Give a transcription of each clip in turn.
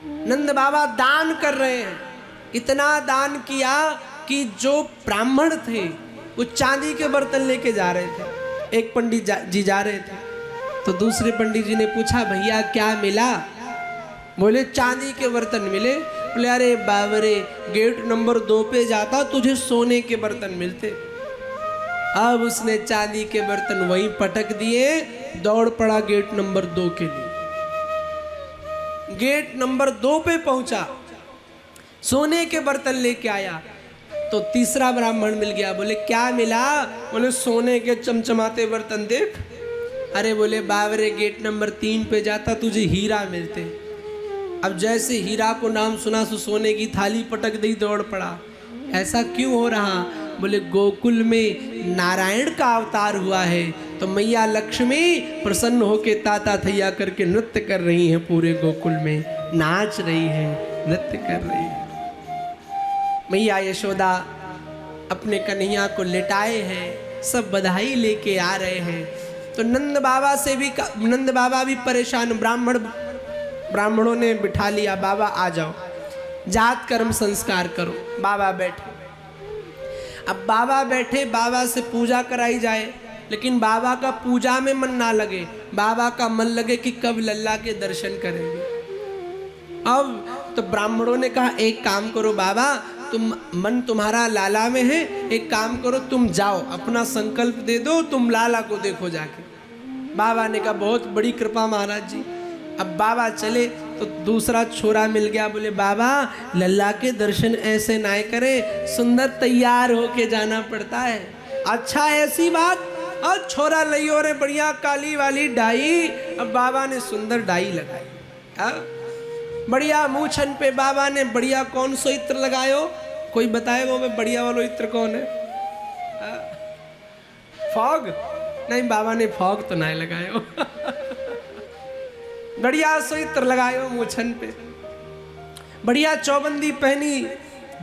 नंद बाबा दान कर रहे हैं। इतना दान किया कि जो ब्राह्मण थे वो चांदी के बर्तन लेके जा रहे थे। एक पंडित जी जा रहे थे तो दूसरे पंडित जी ने पूछा, भैया क्या मिला? बोले चांदी के बर्तन मिले। बोले अरे बाबरे, गेट नंबर 2 पे जाता तुझे सोने के बर्तन मिलते। अब उसने चांदी के बर्तन वहीं पटक दिए, दौड़ पड़ा गेट नंबर 2 के लिए। गेट नंबर 2 पे पहुंचा, सोने के बर्तन लेके आया तो तीसरा ब्राह्मण मिल गया। बोले क्या मिला? बोले सोने के चमचमाते बर्तन देख। अरे बोले बाबरे, गेट नंबर 3 पे जाता तुझे हीरा मिलते। अब जैसे हीरा को नाम सुना सो सोने की थाली पटक दी, दौड़ पड़ा। ऐसा क्यों हो रहा? बोले गोकुल में नारायण का अवतार हुआ है तो मैया लक्ष्मी प्रसन्न होके ताता थैया करके नृत्य कर रही हैं, पूरे गोकुल में नाच रही है, नृत्य कर रही है। मैया यशोदा अपने कन्हैया को लेटाए हैं, सब बधाई लेके आ रहे हैं। तो नंद बाबा भी परेशान। ब्राह्मणों ने बिठा लिया, बाबा आ जाओ, जात कर्म संस्कार करो। बाबा बैठे। अब बाबा बैठे, बाबा से पूजा कराई जाए, लेकिन बाबा का पूजा में मन ना लगे, बाबा का मन लगे कि कब लल्ला के दर्शन करेंगे। अब तो ब्राह्मणों ने कहा, एक काम करो बाबा, मन तुम्हारा लाला में है, एक काम करो तुम जाओ, अपना संकल्प दे दो, तुम लाला को देखो जाके। बाबा ने कहा बहुत बड़ी कृपा महाराज जी। अब बाबा चले तो दूसरा छोरा मिल गया। बोले बाबा, लल्ला के दर्शन ऐसे ना करे, सुंदर तैयार होके जाना पड़ता है। अच्छा ऐसी बात। और छोरा लियो रे बढ़िया काली वाली डाई। अब बाबा ने सुंदर डाई लगाई, बढ़िया मूछन पे बाबा ने बढ़िया कौन सो इत्र लगायो? कोई बताएगा वो बढ़िया वाला इत्र कौन है? फॉग? नहीं, बाबा ने फॉग तो नहीं लगायो। बढ़िया सो इत्र लगायो मूछन पे, बढ़िया चौबंदी पहनी,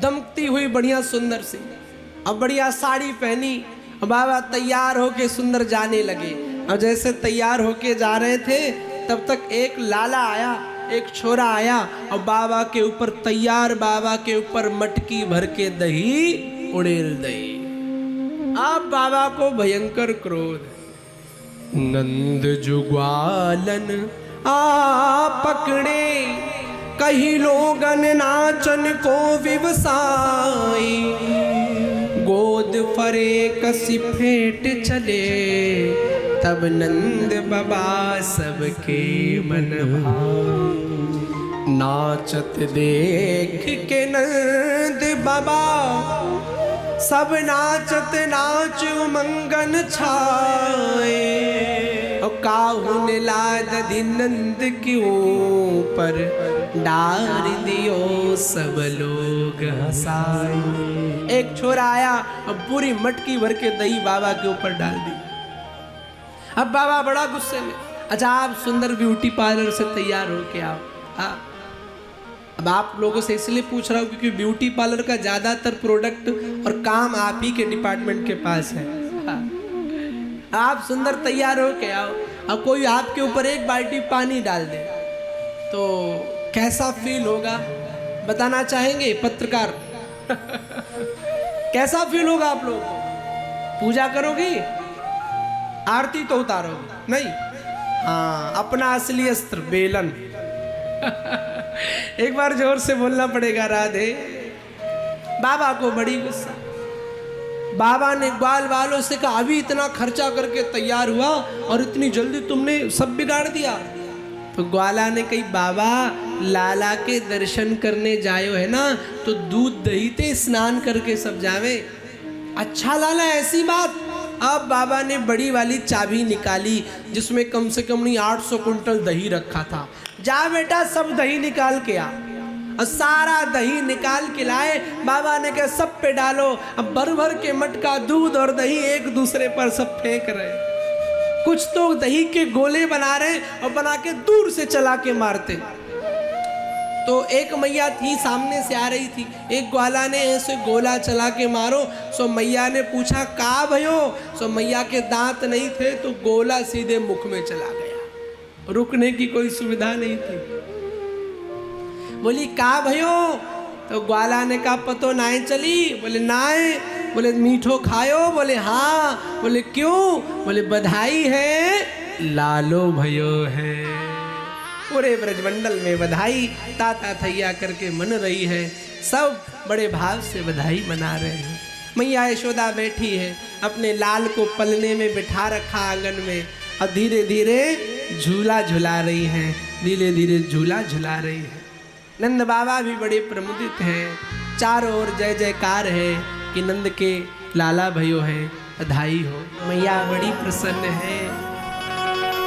दमकती हुई बढ़िया सुंदर सी, अब बढ़िया साड़ी पहनी। बाबा तैयार होके सुंदर जाने लगे। और जैसे तैयार होके जा रहे थे तब तक एक लाला आया, एक छोरा आया और बाबा के ऊपर तैयार, बाबा के ऊपर मटकी भर के दही उड़ेल दही। अब बाबा को भयंकर क्रोध। नंद जुग्वालन आ पकड़े, कहीं लोगन नाचन को विवसाई, गोद फरे कसी फेंट चले, तब नंद बाबा सबके मन भाए। नाचत देख के नंद बाबा सब नाचत नाच उमंगन छाए। और काहुन लाद नंद के ऊपर, डार दियो सब लोग हंसाए। एक छोरा आया और पूरी मटकी भर के दही बाबा के ऊपर डाल दी। अब बाबा बड़ा गुस्से में। अच्छा, आप सुंदर ब्यूटी पार्लर से तैयार होके आओ। अब आप लोगों से इसलिए पूछ रहा हूँ क्योंकि ब्यूटी पार्लर का ज्यादातर प्रोडक्ट और काम आप ही के डिपार्टमेंट के पास है। आप सुंदर तैयार होके आओ, अब कोई आपके ऊपर एक बाल्टी पानी डाल दे तो कैसा फील होगा बताना चाहेंगे पत्रकार? कैसा फील होगा आप लोगों को? पूजा करोगी? आरती तो उतारोगे नहीं? हाँ, अपना असली अस्त्र बेलन। एक बार जोर से बोलना पड़ेगा, राधे। बाबा को बड़ी गुस्सा। बाबा ने ग्वाल वालों से कहा, अभी इतना खर्चा करके तैयार हुआ और इतनी जल्दी तुमने सब बिगाड़ दिया। तो ग्वाला ने कही, बाबा लाला के दर्शन करने जायो है ना तो दूध दही ते स्नान करके सब जावे। अच्छा लाला, ऐसी बात? अब बाबा ने बड़ी वाली चाबी निकाली जिसमें कम से कम नहीं 800 कुंटल दही रखा था। जा बेटा, सब दही निकाल के आ। और सारा दही निकाल के लाए। बाबा ने कहा, सब पे डालो। अब भर भर के मटका दूध और दही एक दूसरे पर सब फेंक रहे। कुछ तो दही के गोले बना रहे और बना के दूर से चला के मारते। तो एक मैया थी, सामने से आ रही थी। एक ग्वाला ने ऐसे गोला चला के मारो। सो मैया ने पूछा, का भयो? सो मैया के दांत नहीं थे तो गोला सीधे मुख में चला गया। रुकने की कोई सुविधा नहीं थी। बोली का भयो? तो ग्वाला ने कहा पतो नाए चली। बोले नाए। बोले मीठो खायो? बोले हाँ। बोले क्यों? बोले बधाई है लालो भयो है। पूरे ब्रजमंडल में बधाई ताता थैया करके मन रही है, सब बड़े भाव से बधाई मना रहे हैं। मैया यशोदा बैठी है, अपने लाल को पलने में बिठा रखा आंगन में, और धीरे धीरे झूला झुला रही हैं, धीरे धीरे झूला झुला रही है। नंद बाबा भी बड़े प्रमुदित हैं, चारों ओर जय जयकार है कि नंद के लाला भयो है, बधाई हो। मैया बड़ी प्रसन्न है,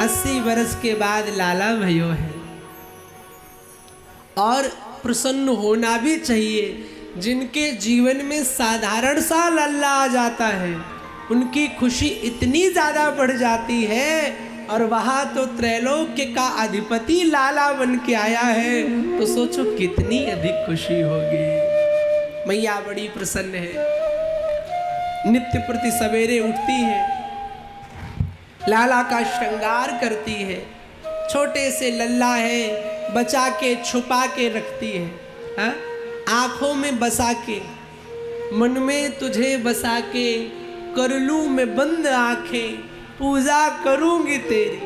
80 वर्ष के बाद लाला भयो है। और प्रसन्न होना भी चाहिए। जिनके जीवन में साधारण सा लल्ला आ जाता है, उनकी खुशी इतनी ज़्यादा बढ़ जाती है। और वहाँ तो त्रैलोक्य का अधिपति लाला बन के आया है, तो सोचो कितनी अधिक खुशी होगी। मैया बड़ी प्रसन्न है, नित्य प्रति सवेरे उठती है, लाला का श्रृंगार करती है, छोटे से लल्ला है बचा के छुपा के रखती है, हा? आँखों में बसा के, मन में तुझे बसा के, कर लूँ मैं बंद आँखें, पूजा करूँगी तेरी।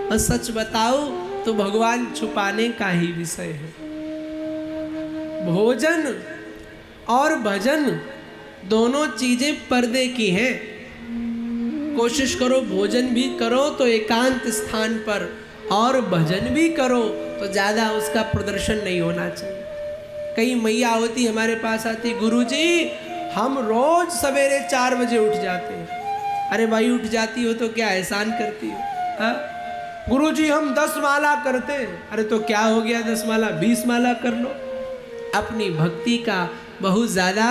और सच बताओ तो भगवान छुपाने का ही विषय है। भोजन और भजन दोनों चीजें पर्दे की हैं। कोशिश करो भोजन भी करो तो एकांत स्थान पर, और भजन भी करो तो ज़्यादा उसका प्रदर्शन नहीं होना चाहिए। कई मैया होती हमारे पास आती, गुरुजी हम रोज सवेरे 4 बजे उठ जाते हैं। अरे भाई उठ जाती हो तो क्या एहसान करती हो? हाँ गुरुजी हम 10 माला करते हैं। अरे तो क्या हो गया 10 माला, 20 माला कर लो। अपनी भक्ति का बहुत ज़्यादा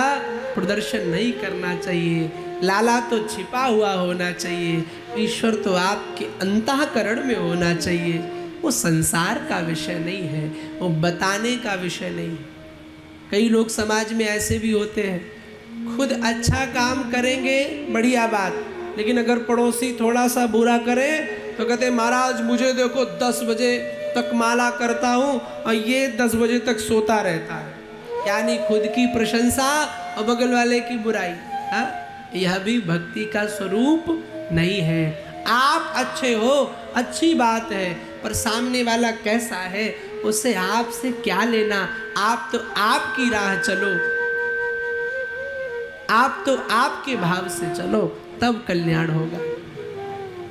प्रदर्शन नहीं करना चाहिए। लाला तो छिपा हुआ होना चाहिए, ईश्वर तो आपके अंतःकरण में होना चाहिए। वो संसार का विषय नहीं है, वो बताने का विषय नहीं है। कई लोग समाज में ऐसे भी होते हैं, खुद अच्छा काम करेंगे बढ़िया बात, लेकिन अगर पड़ोसी थोड़ा सा बुरा करे तो कहते महाराज मुझे देखो 10 बजे तक माला करता हूँ और ये 10 बजे तक सोता रहता है। यानी खुद की प्रशंसा और बगल वाले की बुराई। हाँ यह भी भक्ति का स्वरूप नहीं है। आप अच्छे हो अच्छी बात है, पर सामने वाला कैसा है उससे आपसे क्या लेना। आप तो आपकी राह चलो, आप तो आपके भाव से चलो, तब कल्याण होगा।